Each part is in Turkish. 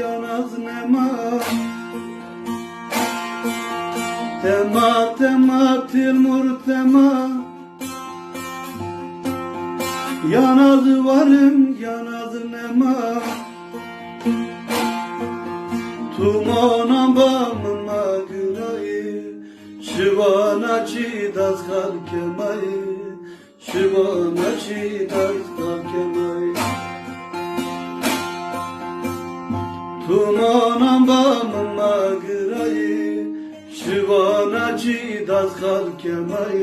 yanaz nema. Tema tema tilmur tema. Yanaz varım yanaz nema. Tumana bamma gıray. Şivana çiğdaz halkemay. Şivana çiğdaz halkemay. Tumana bamma gıray. Şivana çiğdaz halkemay.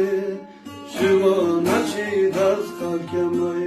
Şivana çiğdaz halkemay.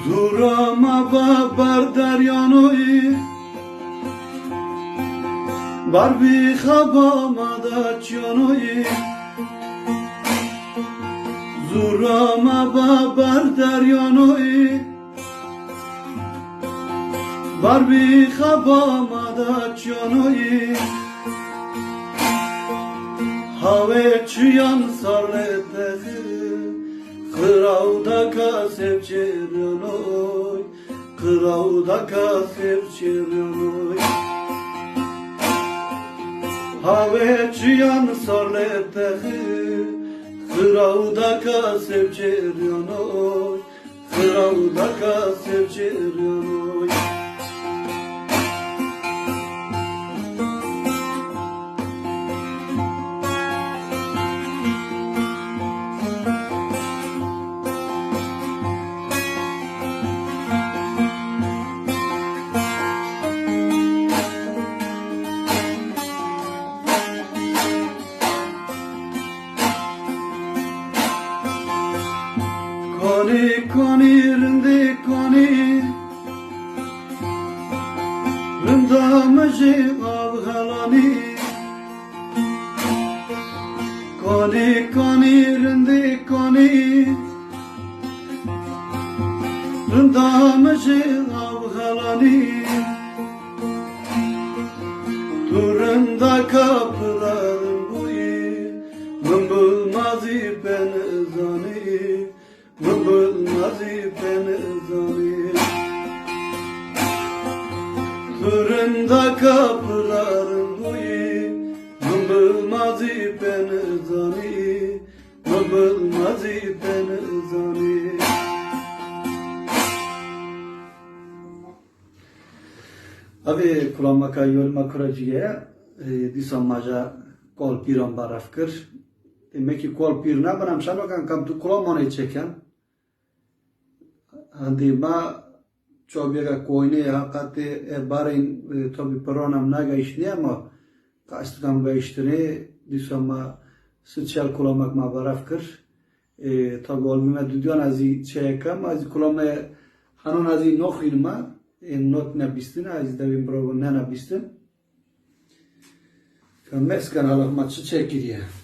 Zurama babar deryanoy. Barbi khabama da çanoy. Zurama babar deryanoy. Barbi khabama da çanoy. Have çuyan sarletehi. Kıravda kasep çeryonoy. Kıravda kasep çeryonoy. Have çuyan sarletehi. Kıravda kasep çeryonoy. Kıravda kasep çeryonoy. Koni koni rindi koni. Rinda mıcı avhalani. Koni koni rindi koni. Rinda mıcı avhalani. Turunda kapıların buyu. Mımbılmazı ben zani. Mımbılmazı ben zani. Turunda kapıların buyu. Mımbılmazı ben zani. Mımbılmazı ben zani. Abi kullanmaka yolma kuraciye disam maja kol piran barafkır. Demek ki kol pirna banam şanokan kam tu kullanmanı çeken. Handi ma çobiga koyne hakati barin tabi paranam naga işne ama kastkam ga iştene disam ma sosyal kullanmak ma barafkır. Tabi olmama düdüyan azi çekam azi kullanmaya hanun azi nokhilma. Not nabistin, az da bir problem ne nabistin. Kan meskan alak maçı çekiriyor.